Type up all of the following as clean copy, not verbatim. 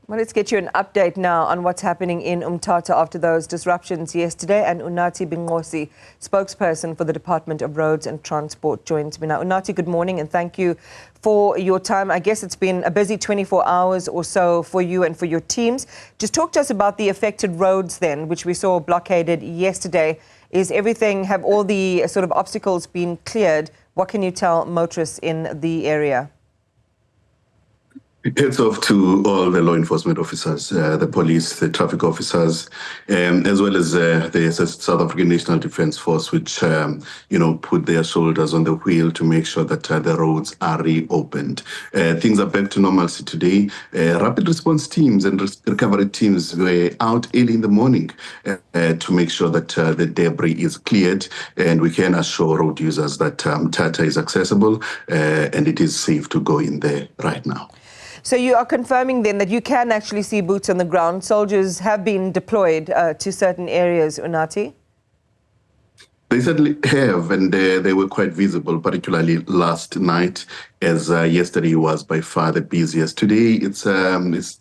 Well, let's get you an update now on what's happening in Umtata after those disruptions yesterday. And Unathi Binqose, spokesperson for the Department of Roads and Transport, joins me now. Unathi, good morning and thank you for your time. I guess it's been a busy 24 hours or so for you and for your teams. Just talk to us about the affected roads then, which we saw blockaded yesterday. Have all the sort of obstacles been cleared? What can you tell motorists in the area? Heads off to all the law enforcement officers, the police, the traffic officers, as well as the South African National Defence Force, which, put their shoulders on the wheel to make sure that the roads are reopened. Things are back to normalcy today. Rapid response teams and recovery teams were out early in the morning to make sure that the debris is cleared, and we can assure road users that Mthatha is accessible and it is safe to go in there right now. So you are confirming then that you can actually see boots on the ground. Soldiers have been deployed to certain areas, Unathi? They certainly have, and they were quite visible, particularly last night, as yesterday was by far the busiest. Today, it's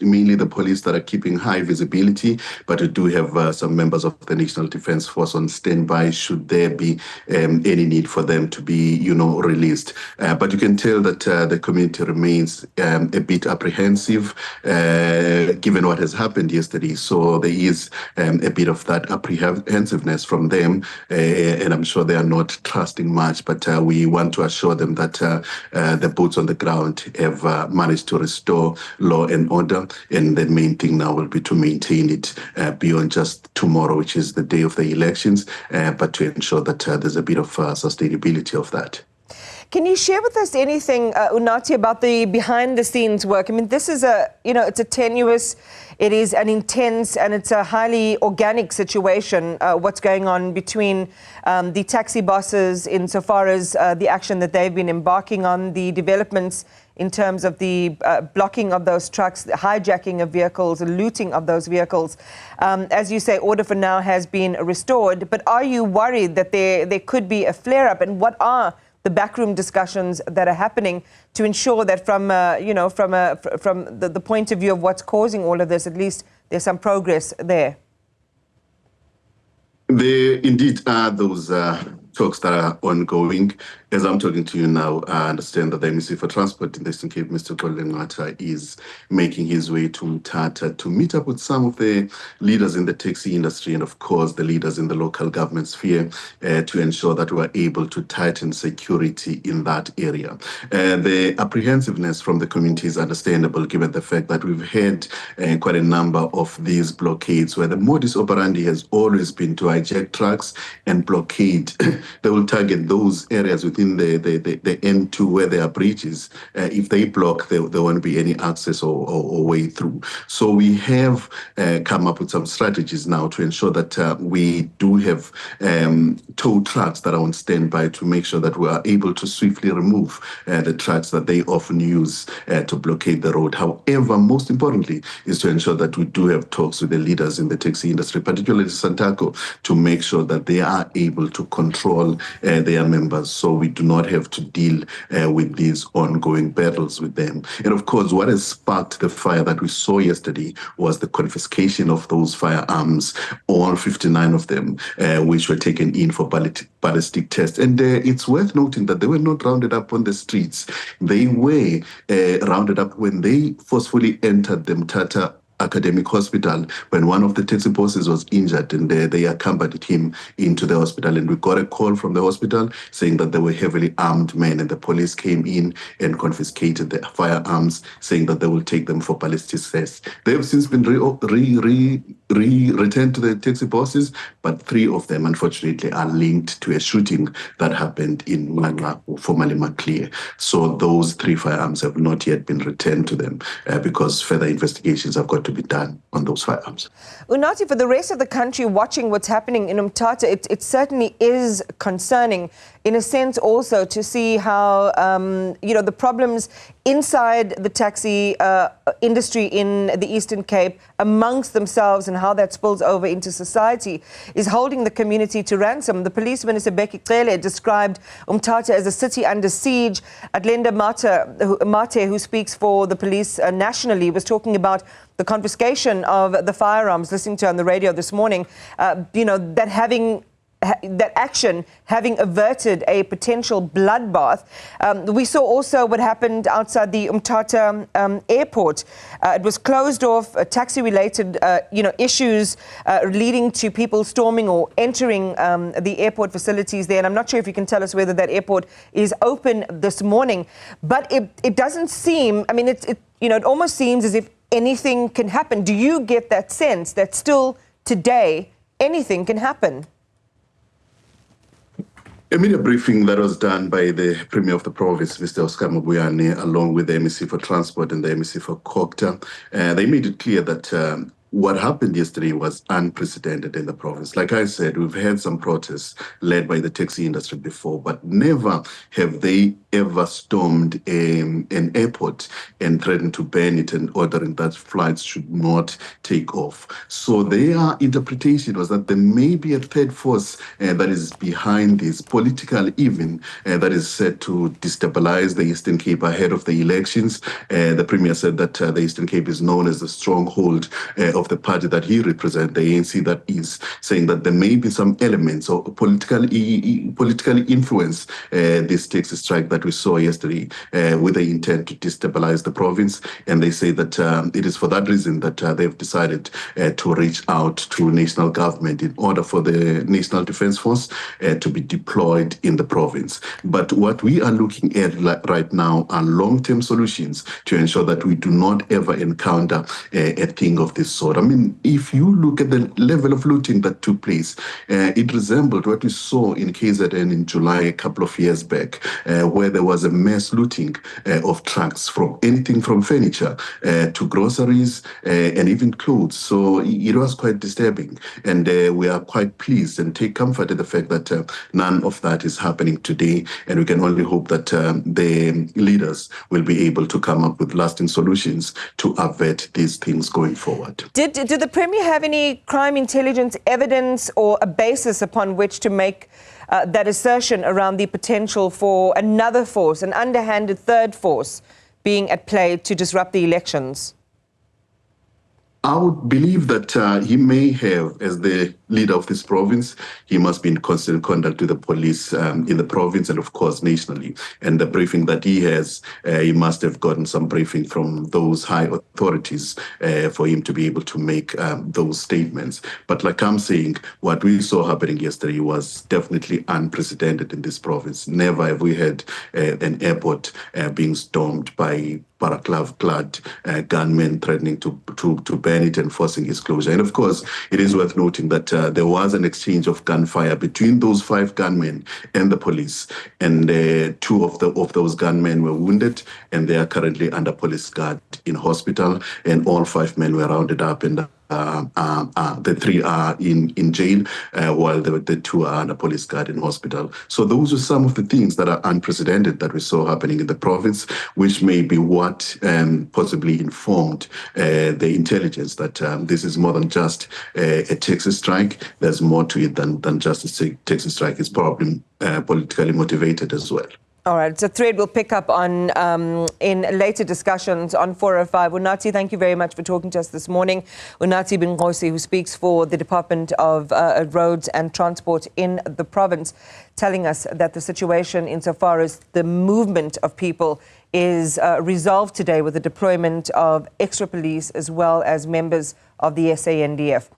mainly the police that are keeping high visibility, but we do have some members of the National Defence Force on standby should there be any need for them to be, released. But you can tell that the community remains a bit apprehensive given what has happened yesterday. So there is a bit of that apprehensiveness from them, and I'm sure they are not trusting much, but we want to assure them that the boots on the ground have managed to restore law and order, and the main thing now will be to maintain it beyond just tomorrow, which is the day of the elections, but to ensure that there's a bit of sustainability of that. Can you share with us anything, Unathi, about the behind-the-scenes work? I mean, this is it's a tenuous, it is an intense, and it's a highly organic situation, what's going on between the taxi bosses insofar as the action that they've been embarking on, the developments in terms of the blocking of those trucks, the hijacking of vehicles, the looting of those vehicles. As you say, order for now has been restored, but are you worried that there could be a flare-up, and what are the backroom discussions that are happening to ensure that from the point of view of what's causing all of this, at least there's some progress there? There indeed are those talks that are ongoing. As I'm talking to you now, I understand that the MEC for Transport in the Eastern Cape, Mr. Mthatha, is making his way to Umtata to meet up with some of the leaders in the taxi industry and, of course, the leaders in the local government sphere to ensure that we are able to tighten security in that area. The apprehensiveness from the community is understandable given the fact that we've had quite a number of these blockades where the modus operandi has always been to hijack trucks and blockade. They will target those areas within the N2 where there are breaches. If they block, there won't be any access or way through. So we have come up with some strategies now to ensure that we do have tow trucks that are on standby to make sure that we are able to swiftly remove the trucks that they often use to blockade the road. However, most importantly is to ensure that we do have talks with the leaders in the taxi industry, particularly SANDF, to make sure that they are able to control their members, so we do not have to deal with these ongoing battles with them. And of course, what has sparked the fire that we saw yesterday was the confiscation of those firearms, all 59 of them, which were taken in for ballistic tests. And it's worth noting that they were not rounded up on the streets. They were rounded up when they forcefully entered the Mthatha Academic Hospital when one of the taxi bosses was injured, and they accompanied him into the hospital. And we got a call from the hospital saying that there were heavily armed men, and the police came in and confiscated the firearms, saying that they will take them for ballistic tests. They have since been returned to the taxi bosses, but 3 of them, unfortunately, are linked to a shooting that happened in Manga, formerly Maclear. So those 3 firearms have not yet been returned to them because further investigations have got to be done on those firearms. Unathi, for the rest of the country watching what's happening in Umtata, it certainly is concerning. in a sense also to see how, the problems inside the taxi industry in the Eastern Cape amongst themselves and how that spills over into society is holding the community to ransom. The police minister, Becky Cele, described Umtata as a city under siege. Adlenda Mate, who speaks for the police nationally, was talking about the confiscation of the firearms, listening to her on the radio this morning, that action having averted a potential bloodbath. We saw also what happened outside the Umtata airport. It was closed off, taxi-related, issues leading to people storming or entering the airport facilities there. And I'm not sure if you can tell us whether that airport is open this morning. But it doesn't seem, it almost seems as if anything can happen. Do you get that sense that still today anything can happen? A media briefing that was done by the Premier of the province, Mr. Oscar Mabuyane, along with the MEC for Transport and the MEC for Cocta, they made it clear that what happened yesterday was unprecedented in the province. Like I said, we've had some protests led by the taxi industry before, but never have they ever stormed an airport and threatened to ban it and ordering that flights should not take off. So their interpretation was that there may be a third force that is behind this, political even, that is set to destabilize the Eastern Cape ahead of the elections. The Premier said that the Eastern Cape is known as the stronghold of the party that he represents, the ANC, that is saying that there may be some elements of political influence this taxi strike that we saw yesterday with the intent to destabilize the province. And they say that it is for that reason that they've decided to reach out to national government in order for the National Defence Force to be deployed in the province. But what we are looking at right now are long-term solutions to ensure that we do not ever encounter a thing of this sort. I mean, if you look at the level of looting that took place, it resembled what we saw in KZN in July a couple of years back, where there was a mass looting of trucks, from anything from furniture to groceries and even clothes. So it was quite disturbing. And we are quite pleased and take comfort in the fact that none of that is happening today. And we can only hope that the leaders will be able to come up with lasting solutions to avert these things going forward. Did the Premier have any crime intelligence evidence or a basis upon which to make that assertion around the potential for another force, an underhanded third force, being at play to disrupt the elections? I would believe that he may have, as the leader of this province, he must be in constant contact with the police in the province and, of course, nationally. And the briefing that he has, he must have gotten some briefing from those high authorities for him to be able to make those statements. But like I'm saying, what we saw happening yesterday was definitely unprecedented in this province. Never have we had an airport being stormed by paraclav-clad gunmen threatening to ban it and forcing its closure. And of course, it is worth noting that there was an exchange of gunfire between those 5 gunmen and the police. And 2 of those gunmen were wounded, and they are currently under police guard in hospital. And all 5 men were rounded up, and the 3 are in jail, while the 2 are under police guard in hospital. So those are some of the things that are unprecedented that we saw happening in the province, which may be what possibly informed the intelligence that this is more than just a taxi strike. There's more to it than just a taxi strike. It's probably politically motivated as well. All right, it's a thread we'll pick up on in later discussions on 405. Unathi, thank you very much for talking to us this morning. Unathi Binqose, who speaks for the Department of Roads and Transport in the province, telling us that the situation insofar as the movement of people is resolved today with the deployment of extra police as well as members of the SANDF.